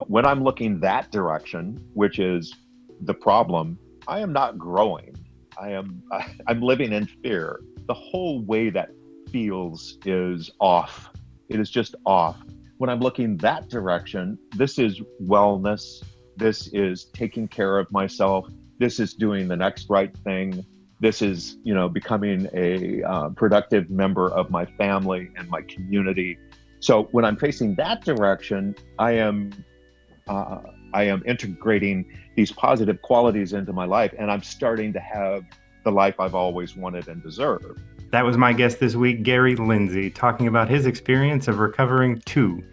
When I'm looking that direction, which is the problem, I am not growing. I'm living in fear. The whole way that feels is off. It is just off. When I'm looking that direction, this is wellness. This is taking care of myself. This is doing the next right thing. This is, becoming a productive member of my family and my community. So when I'm facing that direction, I am integrating these positive qualities into my life, and I'm starting to have the life I've always wanted and deserved. That was my guest this week, Gary Lindsey, talking about his experience of recovering too.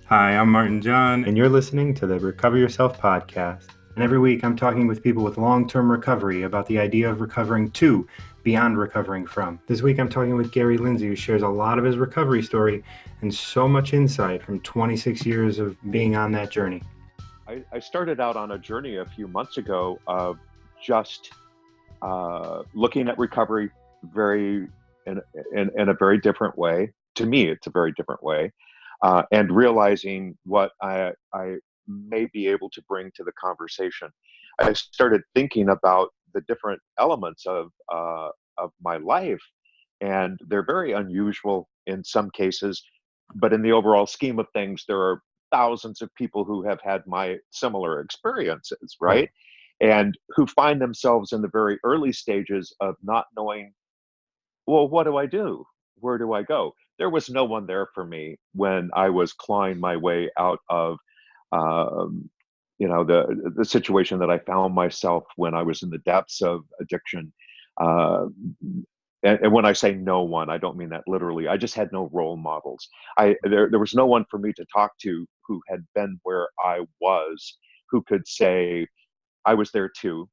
Hi, I'm MartinJon, and you're listening to the Recover Yourself podcast. And every week I'm talking with people with long-term recovery about the idea of recovering to, beyond recovering from. This week I'm talking with Gary Lindsey, who shares a lot of his recovery story and so much insight from 26 years of being on that journey. I started out on a journey a few months ago of just looking at recovery in a very different way. To me, it's a very different way, and realizing what I may be able to bring to the conversation. I started thinking about the different elements of my life, and they're very unusual in some cases, but in the overall scheme of things, there are thousands of people who have had my similar experiences, right? And who find themselves in the very early stages of not knowing, well, what do I do? Where do I go? There was no one there for me when I was clawing my way out of, the situation that I found myself when I was in the depths of addiction. Uh, and when I say no one, I don't mean that literally. I just had no role models. There was no one for me to talk to who had been where I was, who could say, I was there too.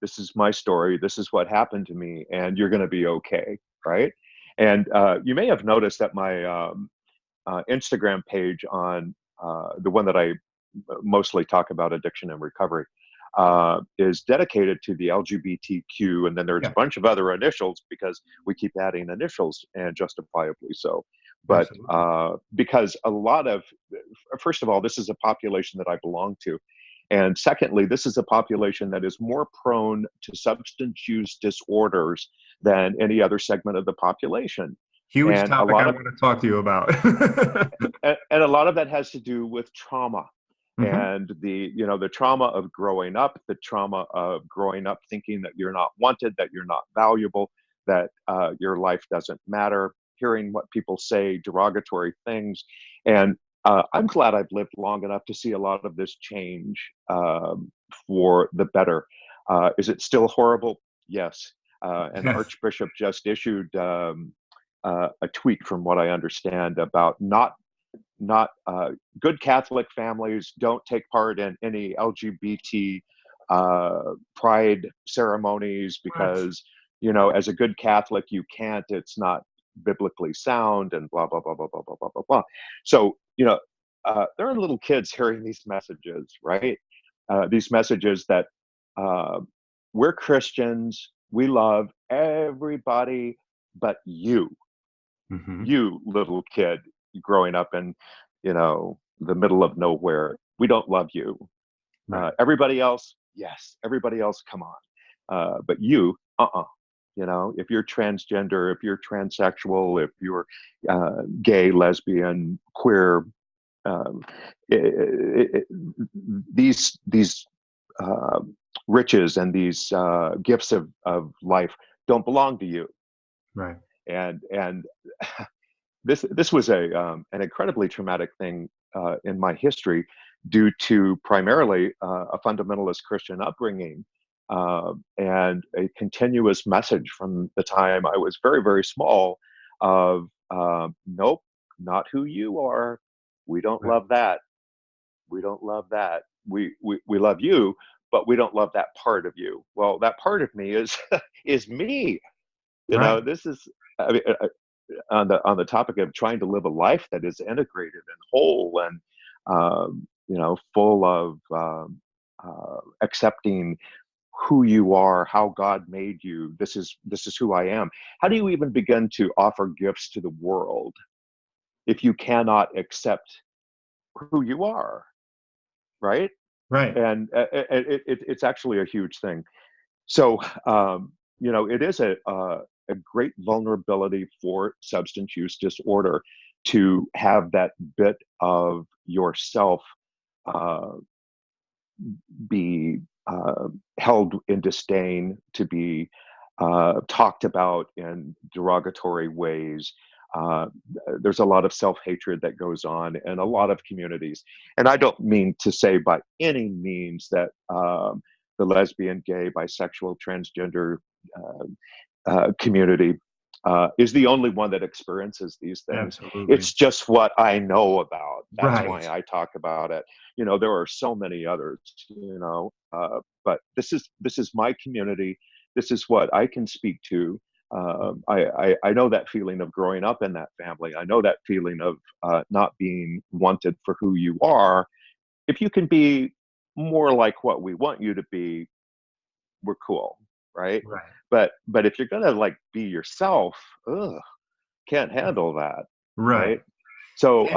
This is my story. This is what happened to me, and you're going to be okay, right? And you may have noticed that my Instagram page on the one that I mostly talk about addiction and recovery is dedicated to the LGBTQ, and then there's a bunch of other initials because we keep adding initials, and justifiably so. But because a lot of, first of all, this is a population that I belong to. And secondly, this is a population that is more prone to substance use disorders than any other segment of the population. Huge topic I want to talk to you about. and a lot of that has to do with trauma. And the trauma of growing up, the trauma of growing up thinking that you're not wanted, that you're not valuable, that your life doesn't matter, hearing what people say, derogatory things. And I'm glad I've lived long enough to see a lot of this change for the better. Is it still horrible? Yes. And the Archbishop just issued a tweet, from what I understand, about not good Catholic families don't take part in any LGBT pride ceremonies because, as a good Catholic, you can't, it's not biblically sound, and blah, blah, blah, blah, blah, blah, blah, blah, blah. So, there are little kids hearing these messages, right? These messages that we're Christians, we love everybody but you. You little kid growing up in, the middle of nowhere. We don't love you. Everybody else, yes. Everybody else, come on. But you, if you're transgender, if you're transsexual, if you're gay, lesbian, queer, these riches and these gifts of life don't belong to you. Right. And this was an incredibly traumatic thing in my history, due to primarily a fundamentalist Christian upbringing, and a continuous message from the time I was very, very small of nope, not who you are. We don't love that. We don't love that. We love you, but we don't love that part of you. Well, that part of me is me. This is, I mean, on the topic of trying to live a life that is integrated and whole and full of accepting who you are, how God made you. This is who I am. How do you even begin to offer gifts to the world if you cannot accept who you are? right? Right. And it's actually a huge thing. So, it is a great vulnerability for substance use disorder to have that bit of yourself uh, be held in disdain, to be talked about in derogatory ways. Uh, there's a lot of self-hatred that goes on in a lot of communities. And I don't mean to say by any means that the lesbian, gay, bisexual, transgender community is the only one that experiences these things. Absolutely. It's just what I know about. That's Right. why I talk about it. There are so many others. But this is my community. This is what I can speak to. I know that feeling of growing up in that family. I know that feeling of not being wanted for who you are. If you can be more like what we want you to be, we're cool, right? Right. But if you're gonna like be yourself, ugh, can't handle that, Right. right? So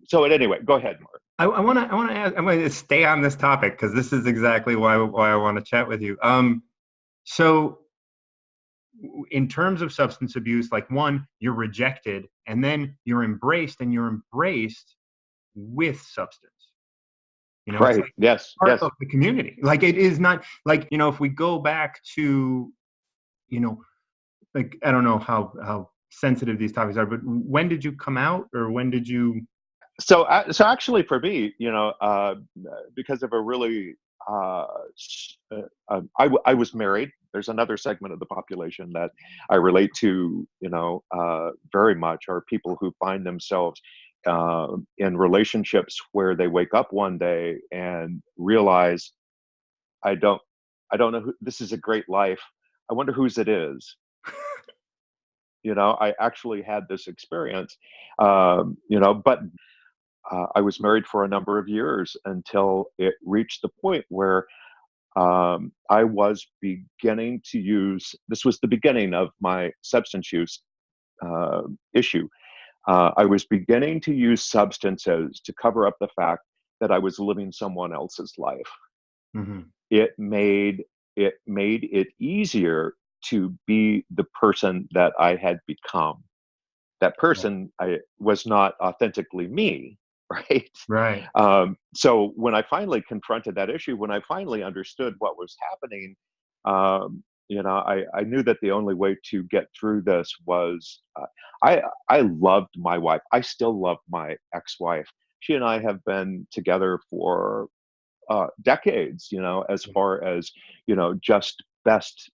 so anyway, go ahead, Mark. I want to stay on this topic because this is exactly why I want to chat with you. So in terms of substance abuse, like one, you're rejected, and then you're embraced, and you're embraced with substance. It's Right. like Yes. part Yes. of the community. Like it is not like, if we go back to, you know, like I don't know how sensitive these topics are, but when did you come out, or when did you? So actually, for me, because of a really, I was married. There's another segment of the population that I relate to, very much, are people who find themselves in relationships where they wake up one day and realize, I don't, I don't know who, this is a great life. I wonder whose it is. I actually had this experience, but I was married for a number of years until it reached the point where I was beginning to use, this was the beginning of my substance use uh, issue. I was beginning to use substances to cover up the fact that I was living someone else's life. Mm-hmm. It made it easier to be the person that I had become. That person I was not authentically me, right? Right. So when I finally confronted that issue, when I finally understood what was happening, I knew that the only way to get through this was, I loved my wife. I still love my ex-wife. She and I have been together for decades, as far as, just best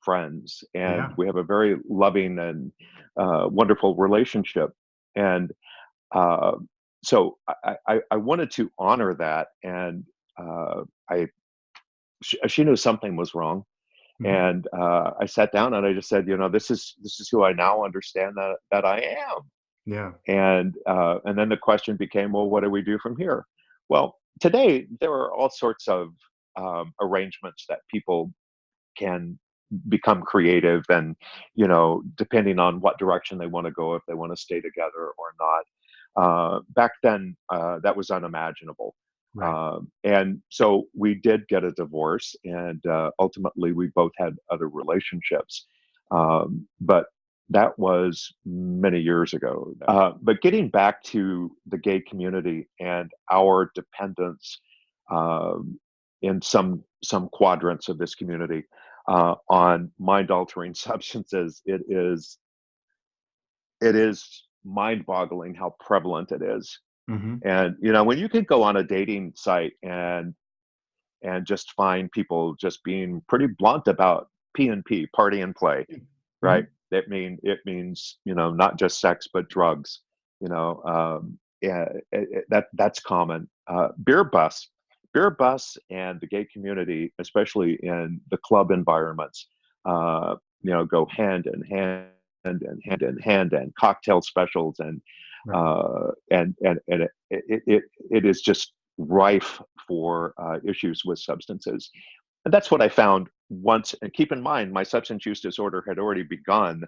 friends. And Yeah. we have a very loving and wonderful relationship. And uh, so I wanted to honor that. And she knew something was wrong. Mm-hmm. And I sat down and I just said, this is who I now understand that I am. Yeah. And then the question became, well, what do we do from here? Well, today there are all sorts of arrangements that people can become creative, and depending on what direction they want to go, if they want to stay together or not. Back then, that was unimaginable. Right. And so we did get a divorce, and ultimately we both had other relationships. But that was many years ago. But getting back to the gay community and our dependence um, in some quadrants of this community on mind-altering substances, it is mind-boggling how prevalent it is. Mm-hmm. And when you can go on a dating site and just find people just being pretty blunt about P&P, party and play, Mm-hmm. right? It means not just sex but drugs. Yeah, that's common. Beer bus and the gay community, especially in the club environments, go hand in hand and cocktail specials Right. and it is just rife for issues with substances. And that's what I found once. And keep in mind, my substance use disorder had already begun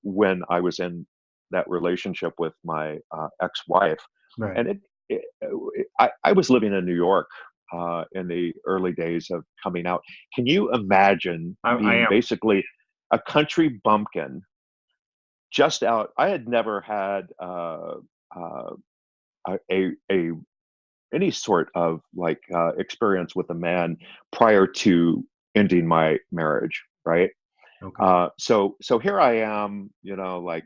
when I was in that relationship with my ex-wife, Right. and I was living in New York in the early days of coming out. Can you imagine I being am. basically a country bumpkin just out? I had never had uh, a any sort of like experience with a man prior to ending my marriage, right? Okay. So here I am, like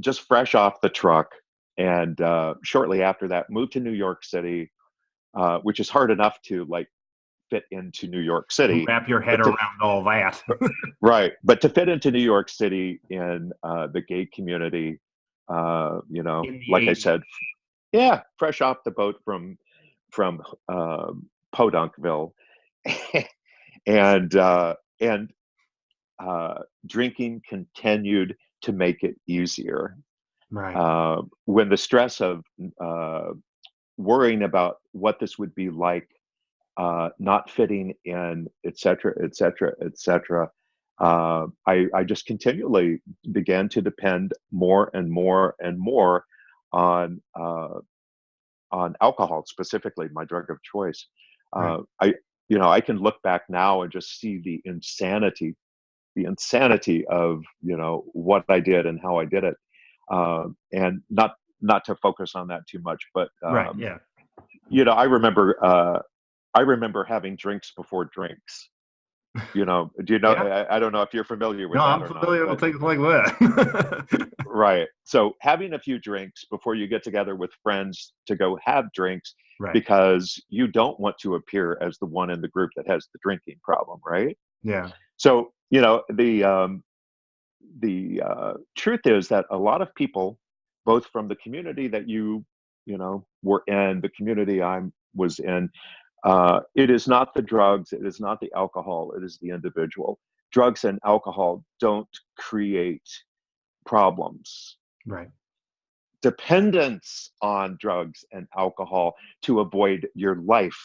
just fresh off the truck, and shortly after that, moved to New York City, which is hard enough to like fit into New York City, Wrap your head but to around all that. right, but to fit into New York City in the gay community, In the like I 80s. said, yeah, fresh off the boat from Podunkville, and drinking continued to make it easier. Right. When the stress of uh, worrying about what this would be like, not fitting in, et cetera, et cetera, et cetera, I just continually began to depend more and more and more on alcohol, specifically my drug of choice. Right. I can look back now and just see the insanity of what I did and how I did it, and not to focus on that too much, but Right. Yeah. I remember having drinks before drinks. Do you know? Yeah. I don't know if you're familiar with No, that I'm or not, familiar with but things like that. right. So having a few drinks before you get together with friends to go have drinks, Right. because you don't want to appear as the one in the group that has the drinking problem, right? Yeah. So the truth is that a lot of people, both from the community that were in, the community I was in, it is not the drugs, it is not the alcohol, it is the individual. Drugs and alcohol don't create problems. Right. Dependence on drugs and alcohol to avoid your life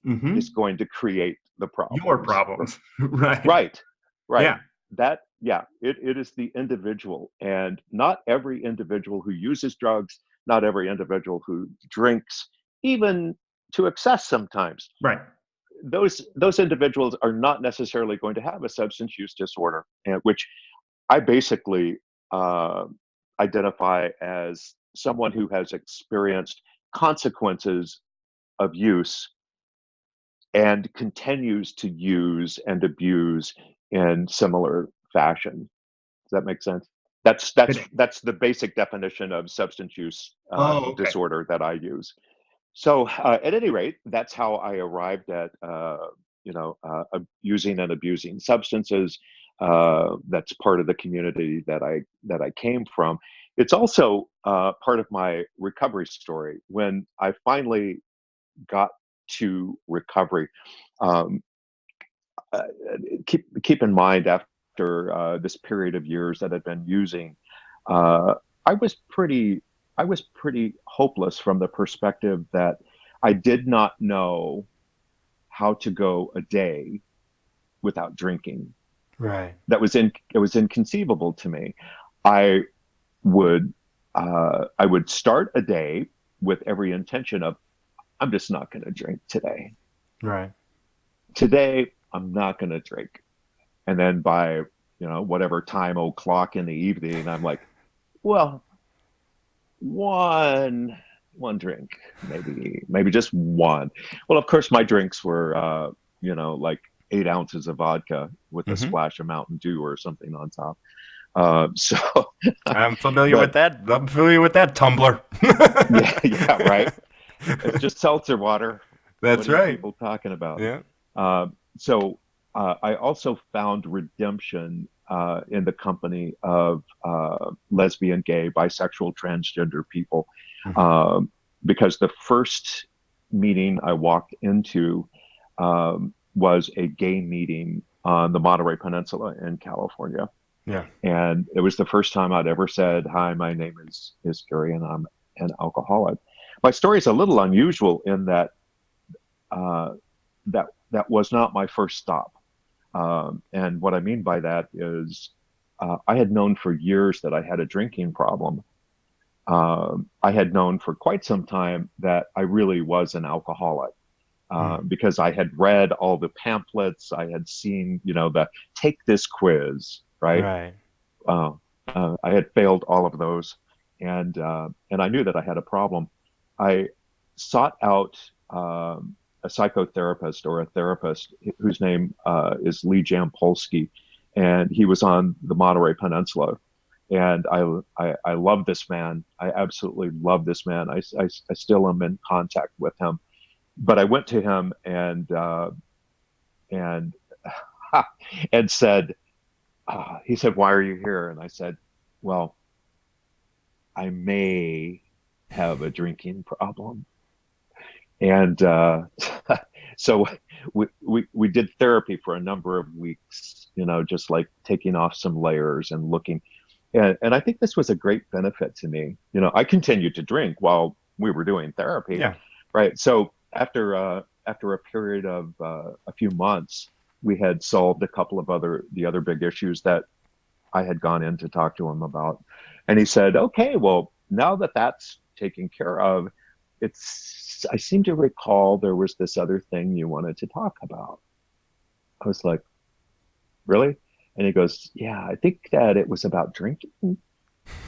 is Mm-hmm. going to create the Your problems. problems. Right. Right, right. Yeah. It is the individual, and not every individual who uses drugs, not every individual who drinks, even to excess sometimes. Right. Those individuals are not necessarily going to have a substance use disorder, and which I basically uh, identify as someone who has experienced consequences of use and continues to use and abuse in similar fashion. Does that make sense? That's that's Fitting. that's the basic definition of substance use Oh, okay. disorder that I use. So, at any rate, that's how I arrived at using and abusing substances. That's part of the community that I came from. It's also part of my recovery story. When I finally got to recovery, um, uh, keep in mind, after this period of years that I've been using, uh, I was pretty I was pretty hopeless from the perspective that I did not know how to go a day without drinking. Right. It was inconceivable to me. I would I would start a day with every intention of, I'm just not going to drink today. Right. Today I'm not going to drink. And then by whatever time o'clock in the evening, I'm like, well, one drink, maybe just one. Well, of course my drinks were like 8 ounces of vodka with a Mm-hmm. splash of Mountain Dew or something on top. So I'm familiar with but that. I'm familiar with that tumbler. yeah, right, it's just seltzer water. What That's are you right. people talking about? Yeah. So I also found redemption in the company of lesbian, gay, bisexual, transgender people, Mhm. um, because the first meeting I walked into was a gay meeting on the Monterey Peninsula in California, Yeah. and it was the first time I'd ever said, "Hi, my name is Gary, and I'm an alcoholic." My story is a little unusual in that uh, that was not my first stop. And what I mean by that is, I had known for years that I had a drinking problem. I had known for quite some time that I really was an alcoholic. Because I had read all the pamphlets, I had seen, the take this quiz, right? Right. Uh, I had failed all of those, and I knew that I had a problem. I sought out a psychotherapist or a therapist whose name is Lee Jampolsky, and he was on the Monterey Peninsula. And I love this man. I absolutely love this man. I still am in contact with him. But I went to him and and said, he said, "Why are you here?" And I said, "Well, I may have a drinking problem." And so we did therapy for a number of weeks, just like taking off some layers and looking. And I think this was a great benefit to me. I continued to drink while we were doing therapy, Yeah. right? So after a period of a few months, we had solved a couple of the other big issues that I had gone in to talk to him about. And he said, "Okay, well, now that that's taken care of, I seem to recall there was this other thing you wanted to talk about." I was like, "Really?" And he goes, "Yeah, I think that it was about drinking."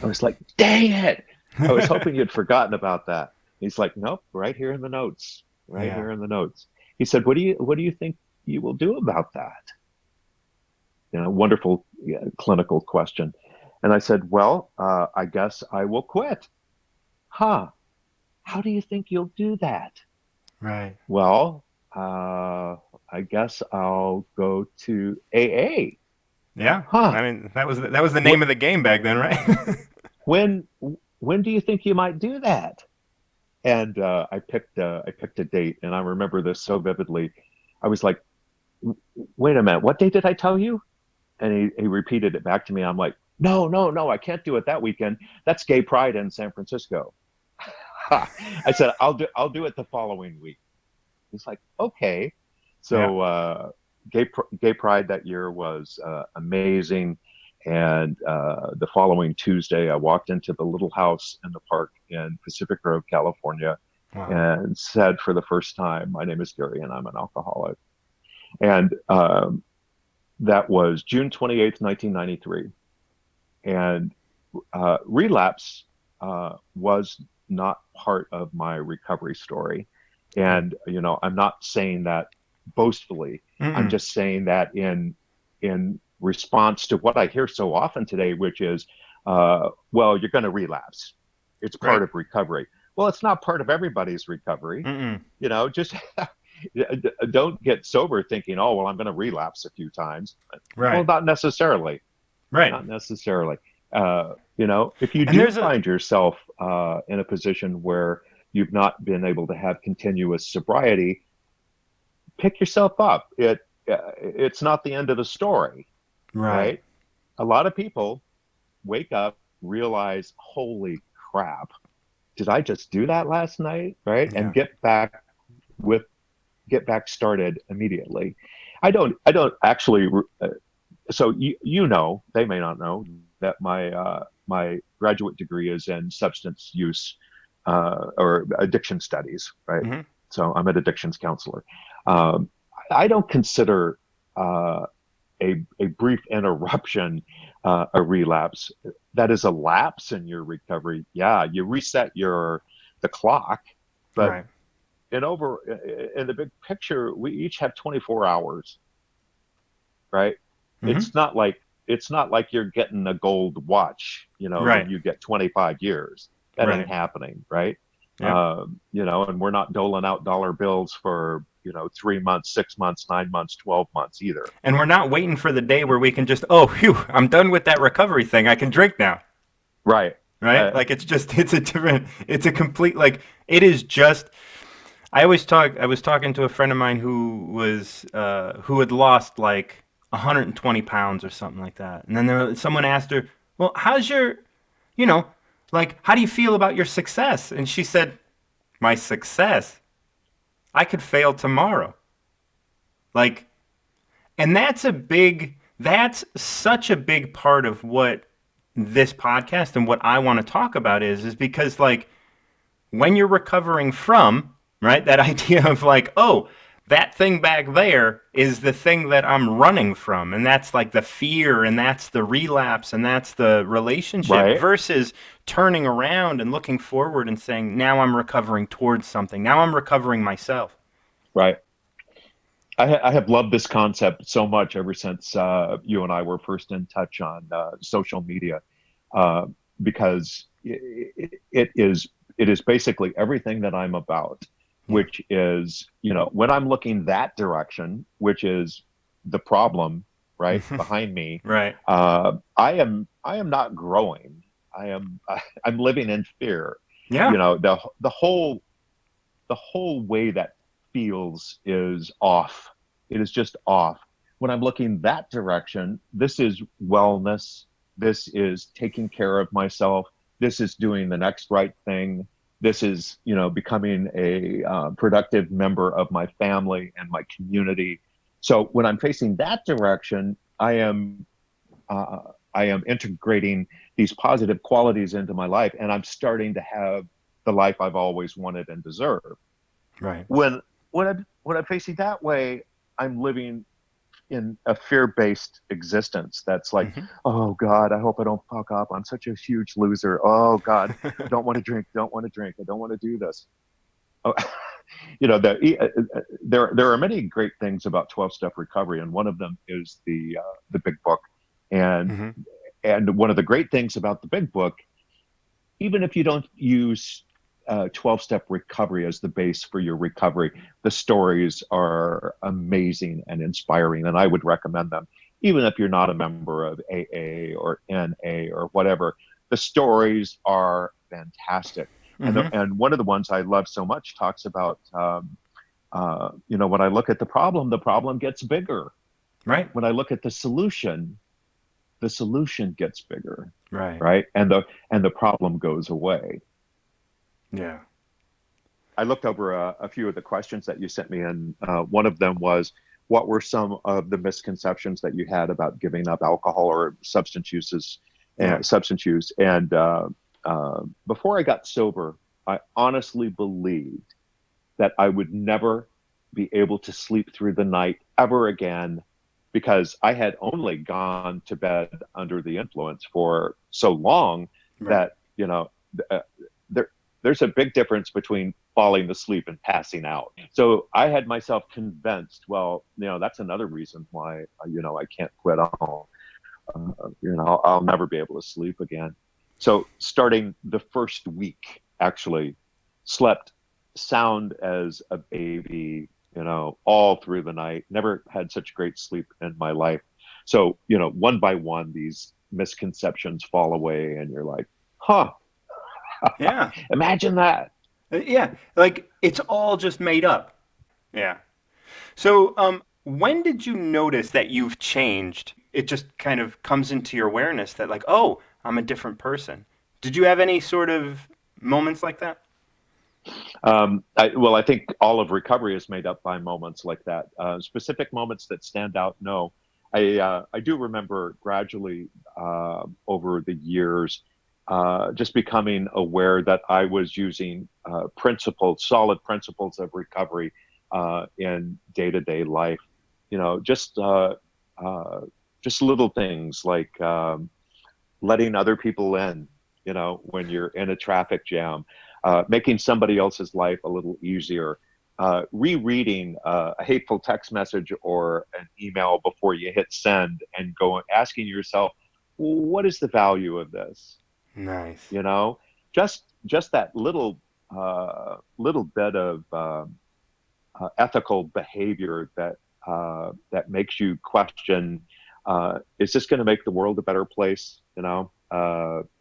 I was like, "Dang it. I was hoping you'd forgotten about that." He's like, "Nope, right here in the notes, right Yeah. here in the notes." He said, what do you think you will do about that?" Wonderful clinical question. And I said, "Well, I guess I will quit." Huh. How do you think you'll do that? Right. Well, I guess I'll go to AA. Yeah. Huh. I mean, that was the name of the game back then, right? When when do you think you might do that? And I picked a date, and I remember this so vividly. I was like, "Wait a minute, what date did I tell you?" And he repeated it back to me. I'm like, "No, no, no, I can't do it that weekend. That's Gay Pride in San Francisco." I said, I'll do it the following week." He's like, "Okay." Yeah. So Gay Pride that year was amazing. And the following Tuesday, I walked into the little house in the park in Pacific Grove, California, Wow. and said for the first time, "My name is Gary, and I'm an alcoholic." And that was June 28th, 1993. And Relapse was not part of my recovery story. And I'm not saying that boastfully. I'm Mm-mm. just saying that in response to what I hear so often today, which is, "Well, you're going to relapse. It's part Right. of recovery." Well, it's not part of everybody's recovery. Mm-mm. Just don't get sober thinking, "Oh, well, I'm going to relapse a few times." Well, Right. not necessarily. Right. Not necessarily. If you And do there's a find yourself in a position where you've not been able to have continuous sobriety, pick yourself up. It's not the end of the story, right. right? A lot of people wake up, realize, "Holy crap, did I just do that last night?" Right? And Yeah. with get back started immediately. I don't actually. So they may not know that my graduate degree is in substance use or addiction studies, right? Mm-hmm. So I'm an addictions counselor. Um, I don't consider a brief interruption a relapse. That is a lapse in your recovery. Yeah, you reset the clock, but Right. in the big picture, we each have 24 hours, right? Mm-hmm. It's not like you're getting a gold watch, when Right. you get 25 years. That ain't Right. happening, right? Yep. And we're not doling out dollar bills for 3 months, 6 months, 9 months, 12 months either. And we're not waiting for the day where we can just, oh, phew, I'm done with that recovery thing. I can drink now. Right. Right? Like it's a complete, like, it is just, I was talking to a friend of mine who had lost like 120 pounds or something like that. And then someone asked her, well, you know, like, how do you feel about your success? And she said, my success? I could fail tomorrow. Like, and that's such a big part of what this podcast and what I want to talk about is because like when you're recovering from, right, that idea of like, oh, that thing back there is the thing that I'm running from. And that's like the fear, and that's the relapse, and that's the relationship Right. versus turning around and looking forward and saying, now I'm recovering towards something. Now I'm recovering myself. Right. I have loved this concept so much ever since you and I were first in touch on social media, uh, because it is basically everything that I'm about, Yeah. which is, when I'm looking that direction, which is the problem right behind me, Right. I am not growing. I'm living in fear. Yeah. The whole way that feels is off. It is just off. When I'm looking that direction, this is wellness. This is taking care of myself. This is doing the next right thing. This is, becoming a productive member of my family and my community. So when I'm facing that direction, uh, I am integrating these positive qualities into my life, and I'm starting to have the life I've always wanted and deserved. Right. When I'm facing that way, I'm living in a fear-based existence that's like, Mm-hmm. oh God, I hope I don't fuck up. I'm such a huge loser. Oh God, don't want to drink, don't want to drink, I don't want to do this. Oh, there are many great things about 12-step recovery, and one of them is the big book. And Mm-hmm. and one of the great things about the big book, even if you don't use 12-step recovery as the base for your recovery, the stories are amazing and inspiring, and I would recommend them. Even if you're not a member of AA or NA or whatever, the stories are fantastic. Mm-hmm. And one of the ones I love so much talks about, when I look at the problem gets bigger. Right. When I look at the solution gets bigger, Right. right? And the problem goes away. Yeah. I looked over a few of the questions that you sent me, and one of them was, what were some of the misconceptions that you had about giving up alcohol or Yeah. substance use? And before I got sober, I honestly believed that I would never be able to sleep through the night ever again, because I had only gone to bed under the influence for so long Right. that, uh, there's a big difference between falling asleep and passing out. So I had myself convinced, well, that's another reason why, I can't quit. I'll never be able to sleep again. So starting the first week, actually slept sound as a baby, all through the night. Never had such great sleep in my life. So, one by one, these misconceptions fall away, and you're like, huh, Yeah. imagine that. Yeah. Like it's all just made up. Yeah. So, when did you notice that you've changed? It just kind of comes into your awareness that, like, oh, I'm a different person. Did you have any sort of moments like that? I think all of recovery is made up by moments like that. Specific moments that stand out, no. I do remember gradually, over the years, just becoming aware that I was using solid principles of recovery in day-to-day life. You know, uh, just little things like letting other people in. When you're in a traffic jam, making somebody else's life a little easier, rereading a hateful text message or an email before you hit send, and asking yourself, what is the value of this? Nice. You know, just that little bit of ethical behavior that makes you question, is this going to make the world a better place?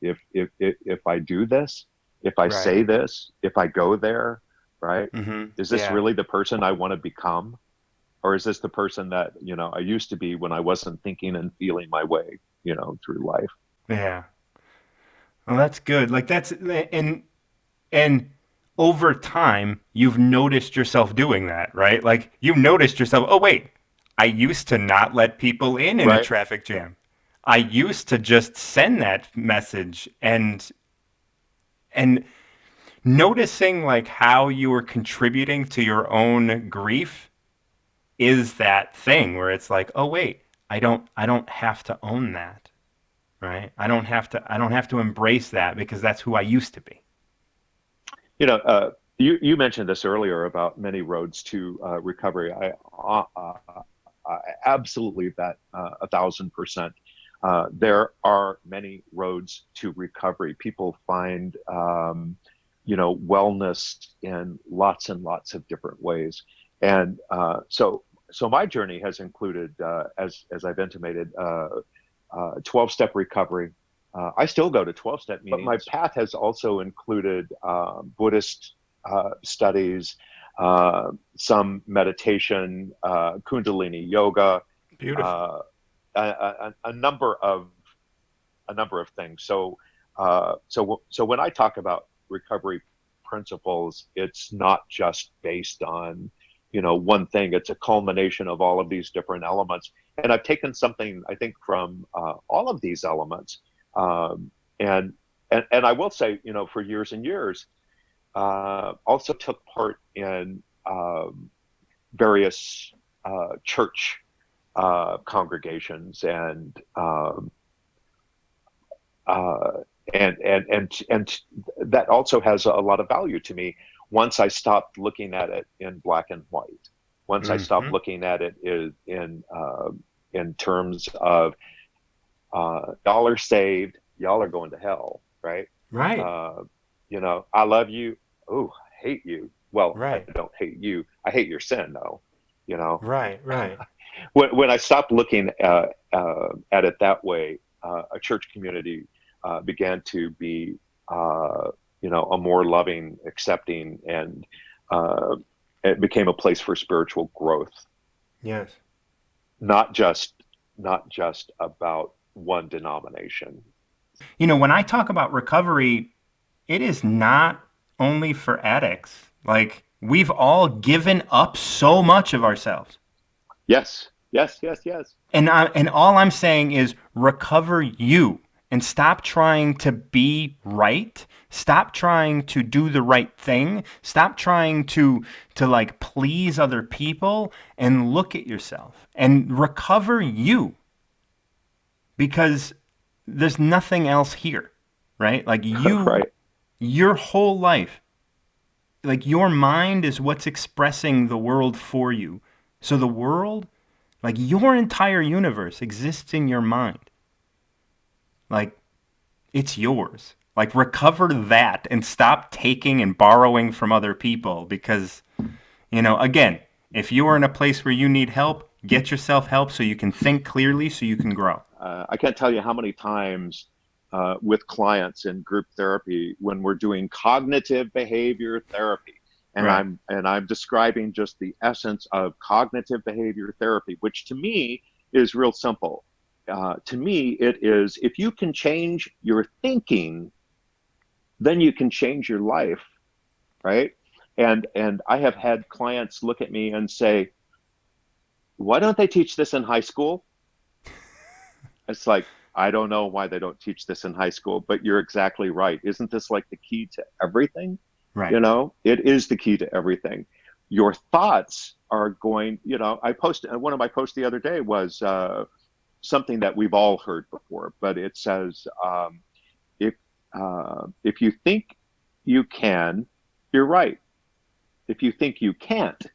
If I do this, if I Right. say this, if I go there, right? Mm-hmm. Is this Yeah. really the person I want to become? Or is this the person that, I used to be when I wasn't thinking and feeling my way, through life? Yeah. Well, that's good. Like that's and over time, you've noticed yourself doing that, right? Like you noticed yourself, oh wait, I used to not let people in a Right. traffic jam. I used to just send that message, and noticing like how you were contributing to your own grief is that thing where it's like, oh wait, I don't have to own that, right? I don't have to embrace that because that's who I used to be. You mentioned this earlier about many roads to recovery. I absolutely bet 1,000%. There are many roads to recovery. People find, wellness in lots and lots of different ways. And so my journey has included, as I've intimated, 12-step recovery. I still go to 12-step meetings, but my path has also included Buddhist studies, some meditation, Kundalini yoga, Beautiful. a number of things. So when I talk about recovery principles, it's not just based on one thing. It's a culmination of all of these different elements, and I've taken something, I think, from all of these elements, and I will say, for years and years, also took part in various church congregations, and that also has a lot of value to me. Once I stopped looking at it in black and white, once I stopped looking at it in terms of y'all are saved, y'all are going to hell, right? Right. I love you. Oh, I hate you. Well, I Right. don't hate you. I hate your sin, though. Right. Right. When I stopped looking at it that way, a church community began to be, a more loving, accepting, and it became a place for spiritual growth. Yes. Not just about one denomination. When I talk about recovery, it is not only for addicts. Like, we've all given up so much of ourselves. Yes, yes, yes, yes. And all I'm saying is recover you and stop trying to be right. Stop trying to do the right thing. Stop trying to like please other people and look at yourself and recover you, because there's nothing else here, right? Like Right. your whole life, like your mind is what's expressing the world for you. So the world, like your entire universe exists in your mind. Like it's yours. Like recover that and stop taking and borrowing from other people because, again, if you are in a place where you need help, get yourself help so you can think clearly so you can grow. I can't tell you how many times with clients in group therapy when we're doing cognitive behavior therapy, and Right. I'm describing just the essence of cognitive behavior therapy, which to me is real simple. To me, it is, if you can change your thinking, then you can change your life, right? And I have had clients look at me and say, "Why don't they teach this in high school?" It's like, I don't know why they don't teach this in high school, but you're exactly right. Isn't this like the key to everything? Right. It is the key to everything. Your thoughts are going, I posted, one of my posts the other day was something that we've all heard before, but it says, if, if you think you can, you're right. If you think you can't,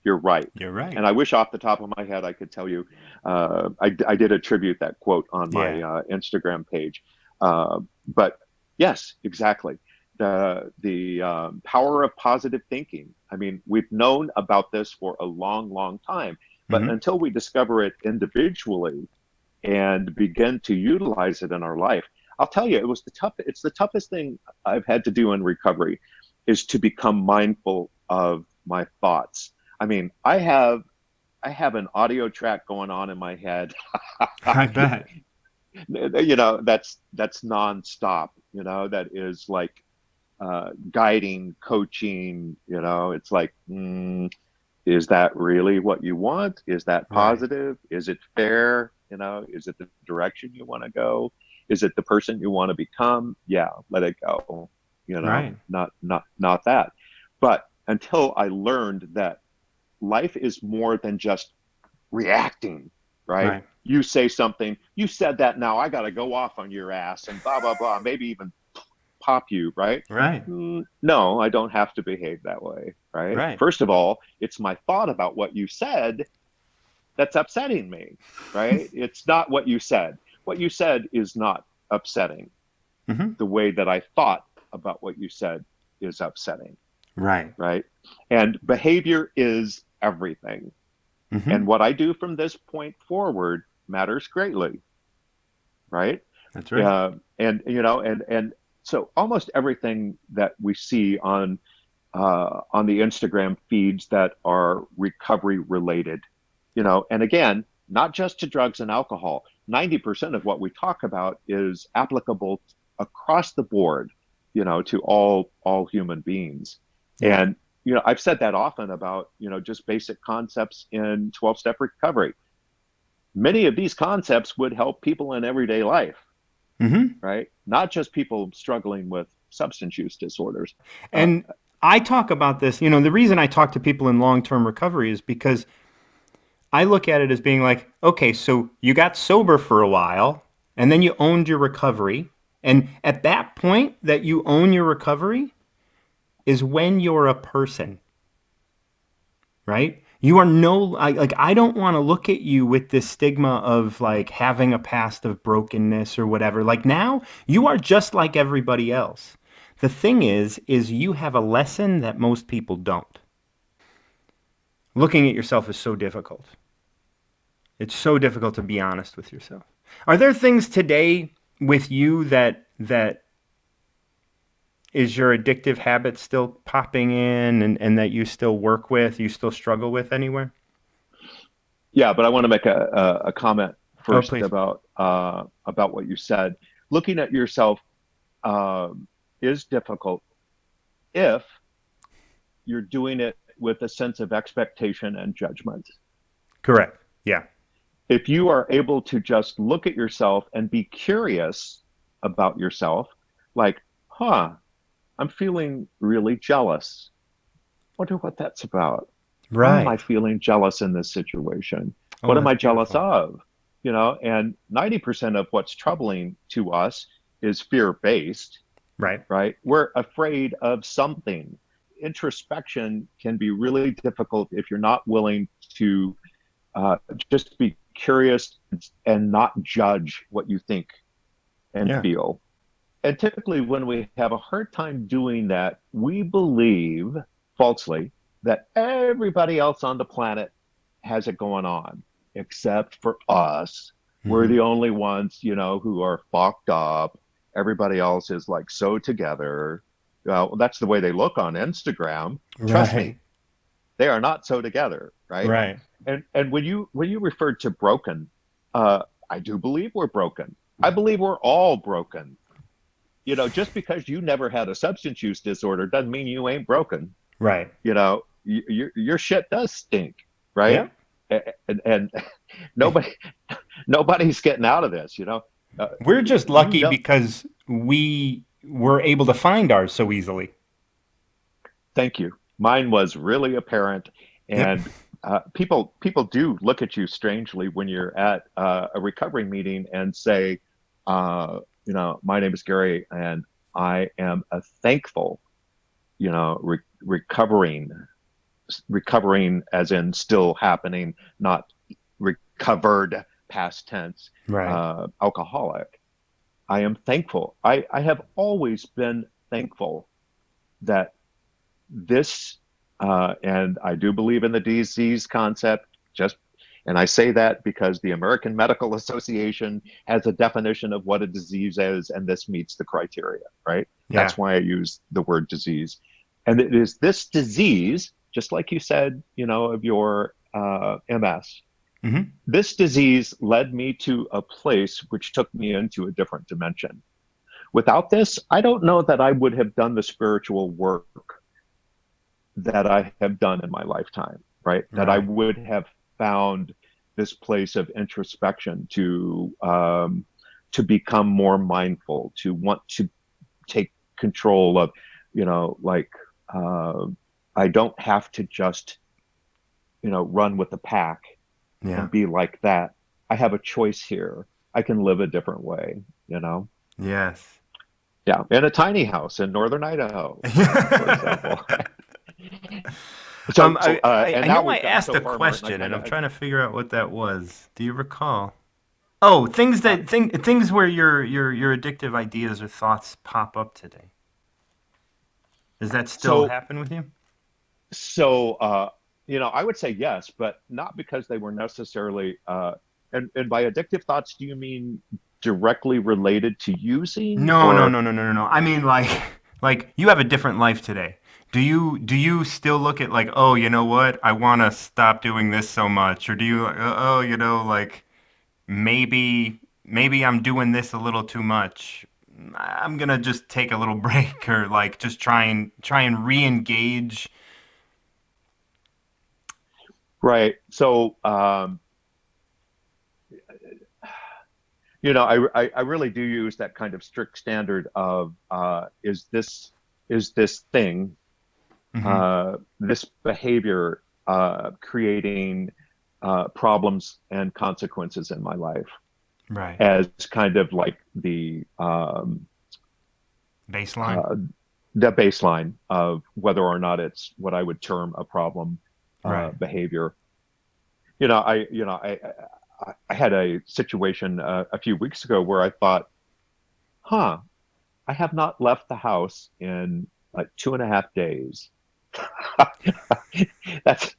you're right. You're right. And I wish off the top of my head I could tell you. I did attribute that quote on my Instagram page. But yes, exactly. The power of positive thinking. I mean, we've known about this for a long, long time, but until we discover it individually and begin to utilize it in our life, I'll tell you, it's the toughest thing I've had to do in recovery, is to become mindful of my thoughts. I mean, I have an audio track going on in my head. I bet. That's nonstop. That is like guiding, coaching. It's like, is that really what you want? Is that positive? Right. Is it fair? Is it the direction you want to go? Is it the person you want to become? Yeah, let it go. Right. Not that. But until I learned that life is more than just reacting, right? Right. You say something, you said that, now I got to go off on your ass and blah, blah, blah, maybe even pop you, right? Right. No, I don't have to behave that way, right? Right. First of all, it's my thought about what you said that's upsetting me, right? It's not what you said. What you said is not upsetting. Mm-hmm. The way that I thought about what you said is upsetting. Right. Right. And behavior is everything. Mm-hmm. And what I do from this point forward matters greatly. Right. That's right. And so almost everything that we see on the Instagram feeds that are recovery related, and again, not just to drugs and alcohol, 90% of what we talk about is applicable across the board, to all human beings. Yeah. And, I've said that often about, just basic concepts in 12-step recovery. Many of these concepts would help people in everyday life, Mm-hmm. right? Not just people struggling with substance use disorders. And I talk about this, the reason I talk to people in long-term recovery is because I look at it as being like, okay, so you got sober for a while and then you owned your recovery. And at that point that you own your recovery is when you're a person, right? You are I don't want to look at you with this stigma of like having a past of brokenness or whatever. Like now you are just like everybody else. The thing is you have a lesson that most people don't. Looking at yourself is so difficult. It's so difficult to be honest with yourself. Are there things today with you that is your addictive habit still popping in and that you still work with, you still struggle with anywhere? Yeah, but I want to make a comment first please. about what you said. Looking at yourself is difficult if you're doing it with a sense of expectation and judgment. Correct. Yeah. If you are able to just look at yourself and be curious about yourself, like, I'm feeling really jealous. Wonder what that's about. Why am I Right. feeling jealous in this situation? Oh, What am I that's jealous beautiful. of? And 90% of what's troubling to us is fear-based, Right. right? We're afraid of something. Introspection can be really difficult if you're not willing to just be curious and not judge what you think and Yeah. feel. And typically, when we have a hard time doing that, we believe falsely that everybody else on the planet has it going on, except for us. We're Mm-hmm. the only ones, who are fucked up. Everybody else is like so together. Well, that's the way they look on Instagram. Trust me, Right. they are not so together, right? Right. And when you referred to broken, I do believe we're broken. I believe we're all broken. Just because you never had a substance use disorder doesn't mean you ain't broken. Right. Your shit does stink, right? Yeah. And nobody's getting out of this. We're just lucky because we were able to find ours so easily. Thank you. Mine was really apparent, Yep. and people do look at you strangely when you're at a recovery meeting and say, my name is Gary, and I am a thankful, recovering as in still happening, not recovered past tense, Right. alcoholic. I am thankful. I have always been thankful that this, and I do believe in the disease concept, and I say that because the American Medical Association has a definition of what a disease is, and this meets the criteria, right? Yeah. That's why I use the word disease. And it is this disease, just like you said, of your MS, Mm-hmm. this disease led me to a place which took me into a different dimension. Without this, I don't know that I would have done the spiritual work that I have done in my lifetime, right? That I Right. would have found this place of introspection, to become more mindful, to want to take control of, like, I don't have to just, run with the pack Yeah. and be like that. I have a choice here. I can live a different way, Yes. Yeah, in a tiny house in northern Idaho, for example. I And now know I we've gotten asked so a far, Martin, question, and I'm trying to figure out what that was. Do you recall? Oh, things where your addictive ideas or thoughts pop up today. Does that still so, happen with you? I would say yes, but not because they were necessarily, and by addictive thoughts, do you mean directly related to using, No, no, or? no, no, no, no, no. I mean, like you have a different life today. Do you still look at like, oh, you know what? I want to stop doing this so much, or do you, oh, like maybe I'm doing this a little too much. I'm gonna just take a little break, or like just try and re-engage. Right. So, I really do use that kind of strict standard of, is this thing, Hmm. this behavior, creating problems and consequences in my life, Right. as kind of like Baseline. uh, the baseline of whether or not it's what I would term a problem Right. behavior. I had a situation a few weeks ago where I thought, huh, I have not left the house in like 2.5 days. That's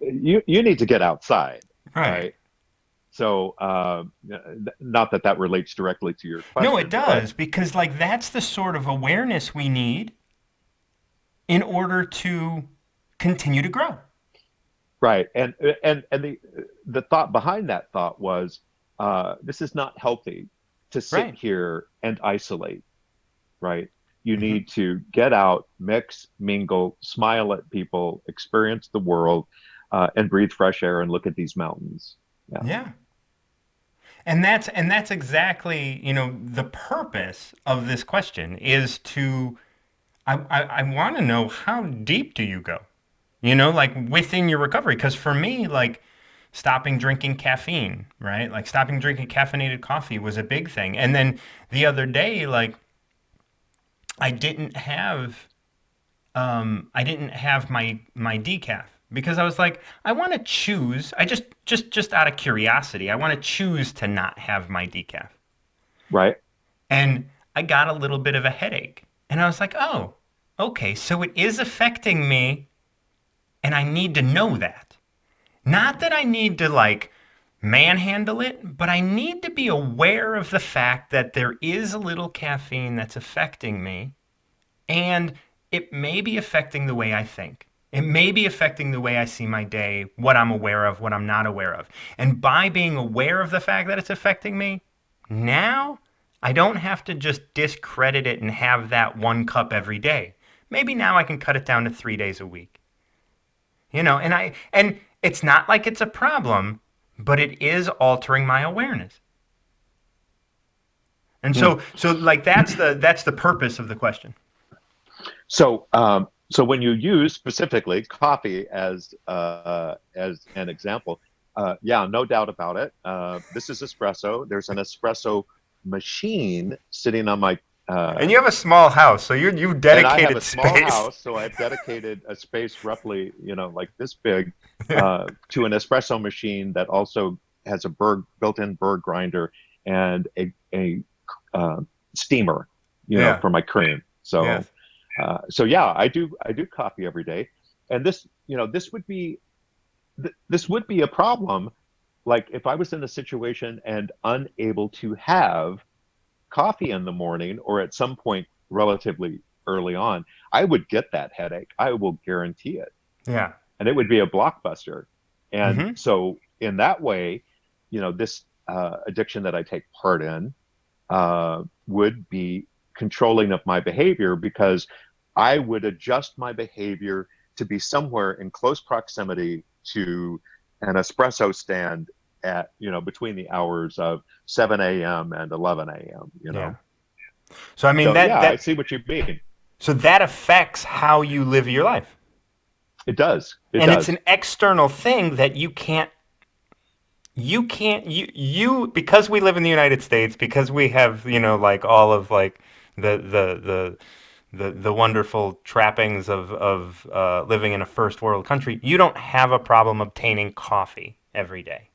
you need to get outside, Right. right? So, not that that relates directly to your No, it question, but does, because like that's the sort of awareness we need in order to continue to grow. right. And the thought behind that thought was, this is not healthy to sit Right. here and isolate, right? You Hmm. need to get out, mix, mingle, smile at people, experience the world, and breathe fresh air and look at these mountains. Yeah. Yeah. And that's exactly, the purpose of this question is to I want to know, how deep do you go? Like within your recovery. Because for me, like stopping drinking caffeine, right? Like stopping drinking caffeinated coffee was a big thing. And then the other day, like I didn't have my decaf because I was like, I want to choose. I just out of curiosity, I want to choose to not have my decaf. Right. And I got a little bit of a headache. And I was like, oh, okay, so it is affecting me, and I need to know that. Not that I need to like manhandle it, but I need to be aware of the fact that there is a little caffeine that's affecting me, and it may be affecting the way I think. It may be affecting the way I see my day, what I'm aware of, what I'm not aware of. And by being aware of the fact that it's affecting me, now I don't have to just discredit it and have that 1 cup every day. Maybe now I can cut it down to 3 days a week. And it's not like it's a problem, but it is altering my awareness. And Mm. so like that's the purpose of the question. So when you use specifically coffee as an example, yeah, no doubt about it. This is espresso. There's an espresso machine sitting on my, And you have a small house, so you've and I have a dedicated small space. house, so I've dedicated a space roughly, like this big, to an espresso machine that also has a built-in bird grinder and a steamer, Yeah. for my cream. So. Yes. So yeah, I do coffee every day, and this would be a problem, like if I was in a situation and unable to have coffee in the morning or at some point relatively early on, I would get that headache. I will guarantee it, Yeah. and it would be a blockbuster. And Mm-hmm. so in that way, this addiction that I take part in would be controlling of my behavior, because I would adjust my behavior to be somewhere in close proximity to an espresso stand at, between the hours of 7 a.m. and 11 a.m., Yeah. So I mean So yeah, I that see what you mean. so that affects how you live your life. It does. It And it's does. an external thing that because we live in the United States, because we have, like all of like the wonderful trappings of living in a first world country, you don't have a problem obtaining coffee every day,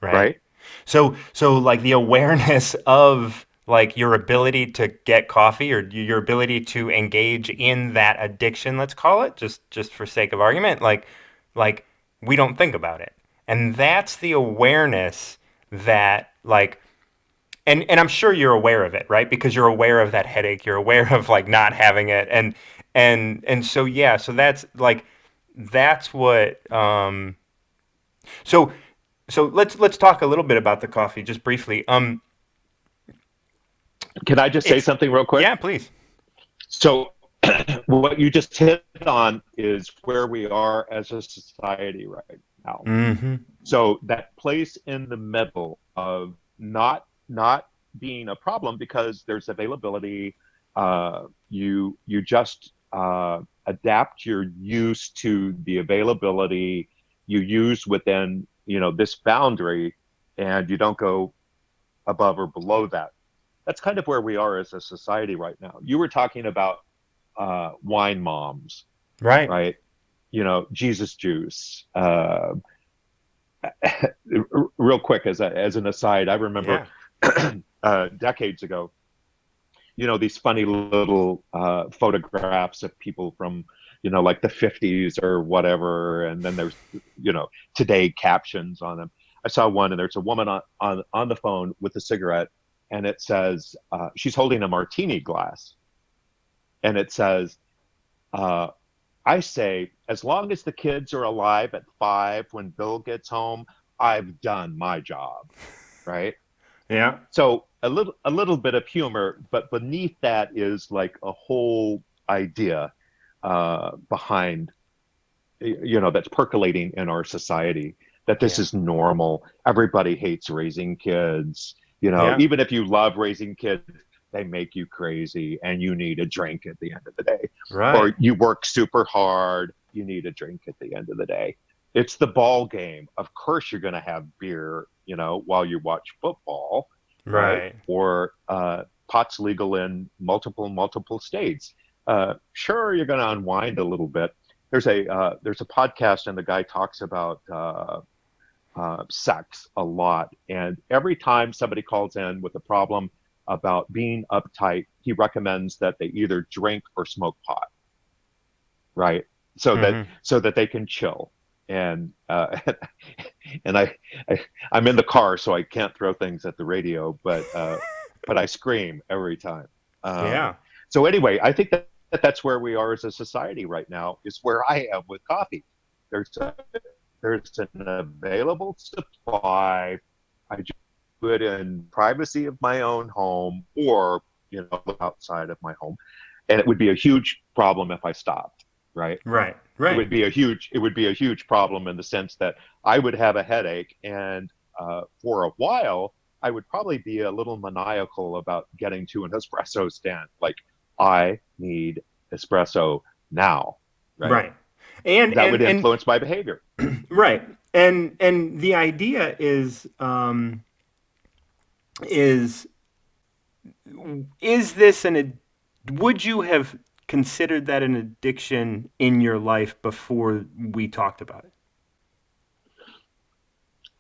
right? Right. So like the awareness of like your ability to get coffee, or your ability to engage in that addiction, let's call it, just for sake of argument, like we don't think about it. And that's the awareness that like and I'm sure you're aware of it, right? Because you're aware of that headache, you're aware of like not having it, and so yeah, so that's what so so let's talk a little bit about the coffee just briefly. Can I just say It's something real quick? Yeah, please. So what you just hit on is where we are as a society right now. Mm-hmm. So that place in the middle of not being a problem because there's availability. You just adapt your use to the availability you use within this boundary, and you don't go above or below that. That's kind of where we are as a society right now. You were talking about wine moms, Right. right? Jesus juice. Real quick, as an aside, I remember Yeah. decades ago, these funny little photographs of people from, like the 50s or whatever, and then there's, today captions on them. I saw one, and there's a woman on the phone with a cigarette, and it says she's holding a martini glass, and it says, I say, as long as the kids are alive at 5 when Bill gets home, I've done my job, right? Yeah. So a little bit of humor, but beneath that is like a whole idea behind, that's percolating in our society, that this Yeah. is normal. Everybody hates raising kids. Yeah. Even if you love raising kids, they make you crazy, and you need a drink at the end of the day. Right. Or you work super hard, you need a drink at the end of the day. It's the ball game. Of course, you're going to have beer, while you watch football, right? Right. Or pot's legal in multiple states. Sure, you're going to unwind a little bit. There's a podcast, and the guy talks about sex a lot. And every time somebody calls in with a problem about being uptight, he recommends that they either drink or smoke pot, right? So that Mm-hmm. so that they can chill. And and I'm in the car, so I can't throw things at the radio, but I scream every time. Yeah. So anyway, I think that's where we are as a society right now. Is where I am with coffee. There's an available supply. I just do it in privacy of my own home, or outside of my home, and it would be a huge problem if I stopped. Right? Right. It Right. would be a huge problem in the sense that I would have a headache, and for a while I would probably be a little maniacal about getting to an espresso stand. Like, I need espresso now, right? Right. And That would and influence my behavior. right. And the idea is is this would you have considered that an addiction in your life before we talked about it?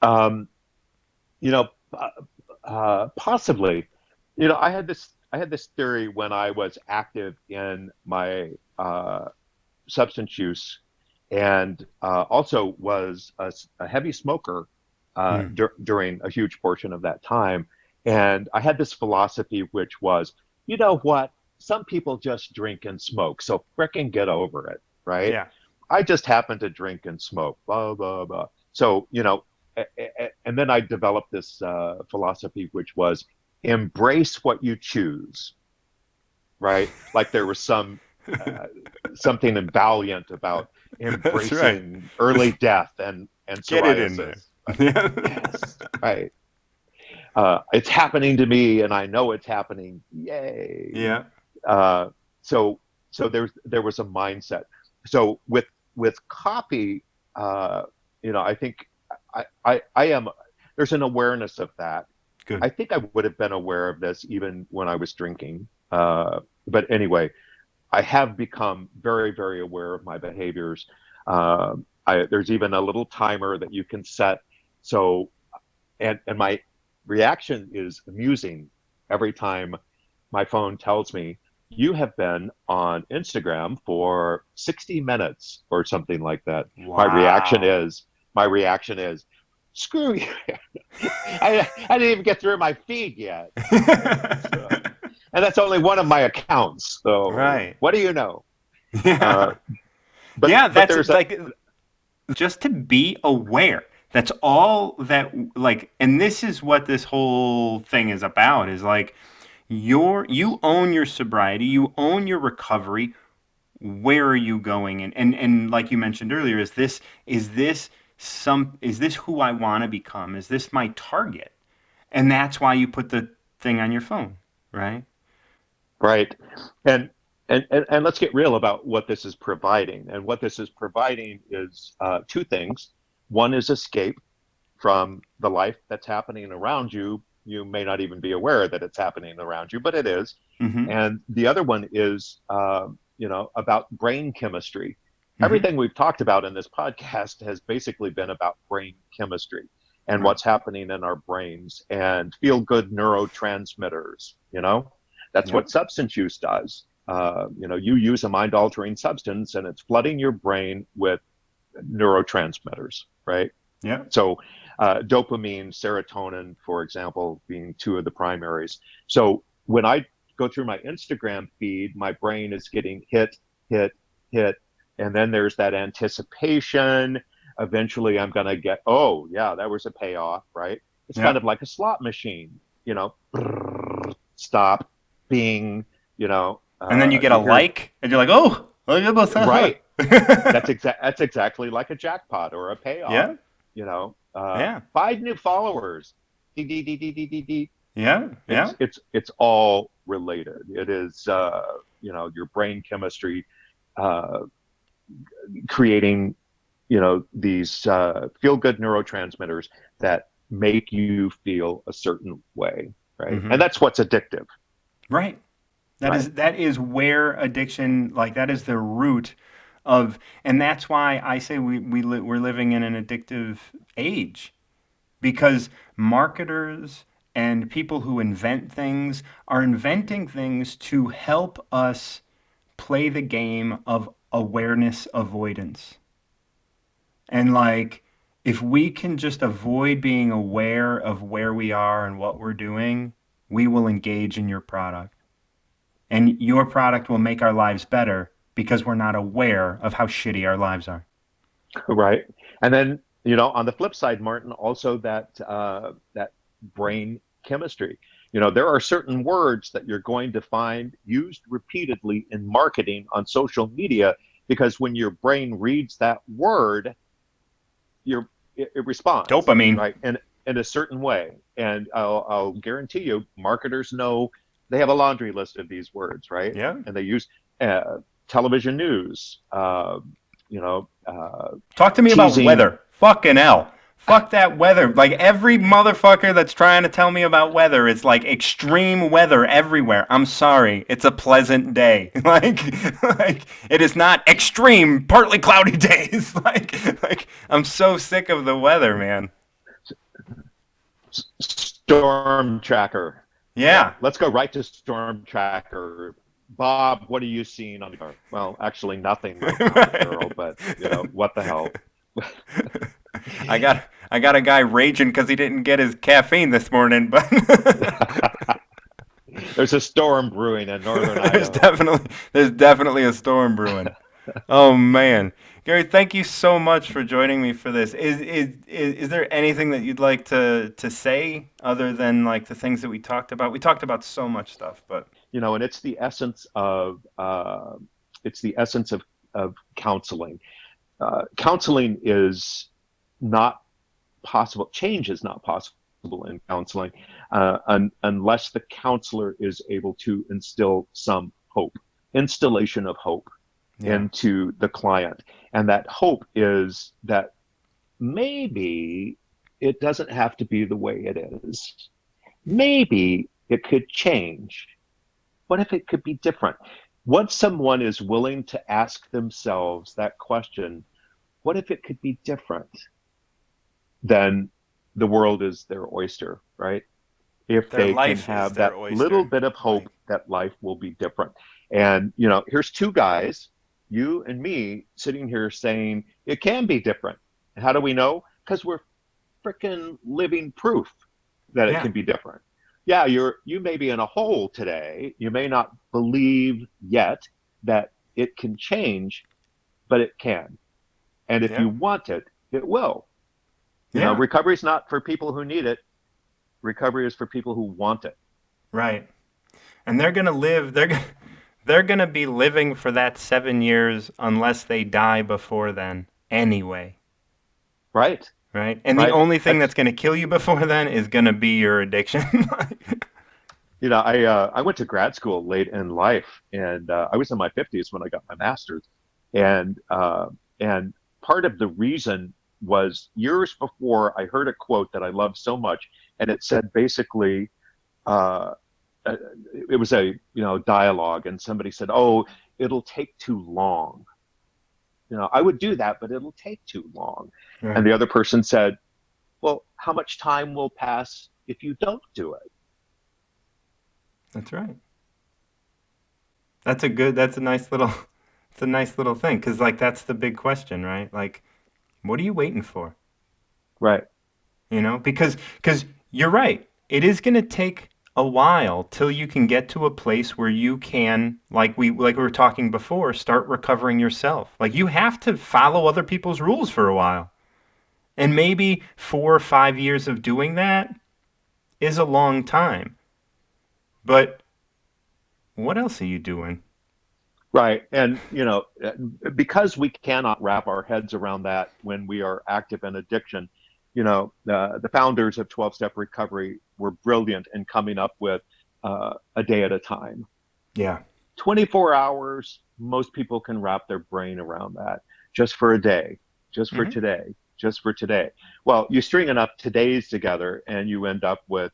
Um, you know, Possibly. I had this theory when I was active in my substance use, and also was a heavy smoker Mm. during a huge portion of that time. And I had this philosophy, which was, you know what? Some people just drink and smoke, so frickin' get over it, right? Yeah. I just happen to drink and smoke, blah, blah, blah. So, and then I developed this philosophy, which was embrace what you choose, right? Like there was uh, something valiant about That's right. embracing early Just death and get it in there. psoriasis. Like, yes, right. It's happening to me, and I know it's happening. Yay! Yeah. Uh, so there was a mindset. So with copy, uh, I think I am. There's an awareness of that. Good. I think I would have been aware of this even when I was drinking. But anyway, I have become very, very aware of my behaviors. There's even a little timer that you can set. So, and my reaction is amusing every time my phone tells me you have been on Instagram for 60 minutes or something like that. Wow. My reaction is, screw you. I didn't even get through my feed yet. And that's only one of my accounts. So Right. what do you know? Yeah. Uh, but Yeah, but that's there's a like just to be aware. That's all that like, and this is what this whole thing is about, is like you own your sobriety, you own your recovery. Where are you going? And like you mentioned earlier, is this who I want to become? Is this my target? And that's why you put the thing on your phone, right? right, and and let's get real about what this is providing. And what this is providing is two things. One is escape from the life that's happening around you. You may not even be aware that it's happening around you, but it is. Mm-hmm. And the other one is, about brain chemistry. Mm-hmm. Everything we've talked about in this podcast has basically been about brain chemistry and Right. what's happening in our brains and feel good neurotransmitters. That's Yep. what substance use does. You use a mind altering substance and it's flooding your brain with neurotransmitters, right? Yep. So, dopamine, serotonin, for example, being two of the primaries. So, when I go through my Instagram feed, my brain is getting hit, hit, hit. And then there's that anticipation. Eventually, I'm going to get, oh, yeah, that was a payoff, right? It's kind of Yep. like a slot machine, stop, bing, And then you get a you hear, like, and you're like, oh, look at right. that. That's exactly like a jackpot or a payoff. Yeah. Yeah. 5 new followers. Dee, dee, dee, dee, dee, dee, dee. Yeah. Yeah. It's all related. It is your brain chemistry uh, creating these feel good neurotransmitters that make you feel a certain way, right? Mm-hmm. And that's what's addictive, Right. right? That is where addiction, like that is the root of, and that's why I say we're living in an addictive age, because marketers and people who invent things are inventing things to help us play the game of awareness avoidance. And like, if we can just avoid being aware of where we are and what we're doing, we will engage in your product. And your product will make our lives better because we're not aware of how shitty our lives are. Right. And then, on the flip side, Martin, also that brain chemistry. There are certain words that you're going to find used repeatedly in marketing on social media because when your brain reads that word, it responds, Dopamine. right? In a certain way. And I'll guarantee you, marketers know they have a laundry list of these words, right? Yeah. And they use television news, you know, uh, Talk to me about teasing. weather. Fucking hell. Fuck that weather. Like every motherfucker that's trying to tell me about weather, it's like extreme weather everywhere. I'm sorry. It's a pleasant day. Like it is not extreme, partly cloudy days. Like I'm so sick of the weather, man. Storm Tracker. Yeah, Yeah. let's go right to Storm Tracker. Bob, what are you seeing on the car? Well, actually, nothing right now, Carol. But what the hell? I got a guy raging because he didn't get his caffeine this morning, but There's a storm brewing in northern there's Idaho. definitely a storm brewing. Oh man, Gary, thank you so much for joining me for this. Is there anything that you'd like to say other than like the things that we talked about? We talked about so much stuff, but And it's the essence of counseling. Counseling is not possible. Change is not possible in counseling unless the counselor is able to instill some hope, installation of hope into the client. And that hope is that maybe it doesn't have to be the way it is. Maybe it could change. What if it could be different? Once someone is willing to ask themselves that question, what if it could be different? Then the world is their oyster, right? If they can have that little bit of hope that life will be different. And, here's two guys, you and me, sitting here saying it can be different. How do we know? Because we're freaking living proof that it can be different. Yeah, you may be in a hole today. You may not believe yet that it can change, but it can. And if you want it, it will. Recovery is not for people who need it. Recovery is for people who want it. Right. And they're going to live, they're going to be living for that 7 years unless they die before then anyway. Right. Right. And the only thing that's going to kill you before then is going to be your addiction. I went to grad school late in life, and I was in my 50s when I got my master's. And part of the reason was years before I heard a quote that I loved so much, and it said basically, it was a dialogue, and somebody said, "Oh, it'll take too long. I would do that, but it'll take too long." Right. And the other person said, "Well, how much time will pass if you don't do it?" That's right. That's a nice little thing, because that's the big question, right? What are you waiting for? Right. Because you're right. It is going to take a while till you can get to a place where you can, like we were talking before, start recovering yourself. You have to follow other people's rules for a while. And maybe 4 or 5 years of doing that is a long time. But what else are you doing? Right. And, because we cannot wrap our heads around that when we are active in addiction, the founders of 12-Step Recovery were brilliant in coming up with a day at a time. Yeah. 24 hours, most people can wrap their brain around that. Just for a day, just for today, just for today. Well, you string enough todays together and you end up with,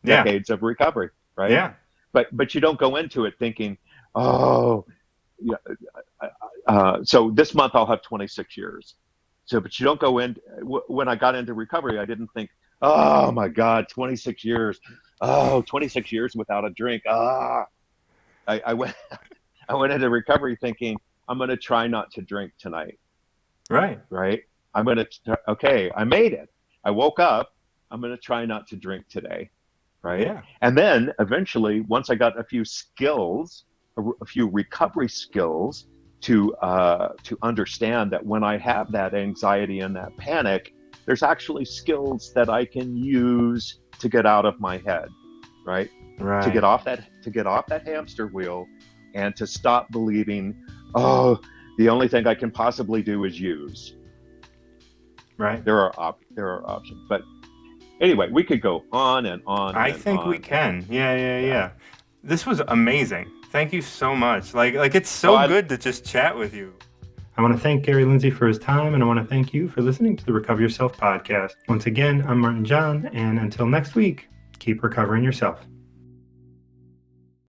decades of recovery, right? Yeah. But you don't go into it thinking, oh, so this month I'll have 26 years. So, but you don't go in, when I got into recovery, I didn't think, oh my God, 26 years. Oh, 26 years without a drink. I went into recovery thinking, I'm going to try not to drink tonight. Right. Right. I made it. I woke up. I'm going to try not to drink today. Right. Yeah. And then eventually, once I got a few skills, a few recovery skills to understand that when I have that anxiety and that panic, there's actually skills that I can use to get out of my head. Right. Right. To get off that hamster wheel and to stop believing, oh, the only thing I can possibly do is use. Right. There are options. But anyway, we could go on and on. I think we can. Yeah. This was amazing. Thank you so much. It's so good to just chat with you. I want to thank Gary Lindsey for his time, and I want to thank you for listening to the Recover Yourself podcast. Once again, I'm MartinJon, and until next week, keep recovering yourself.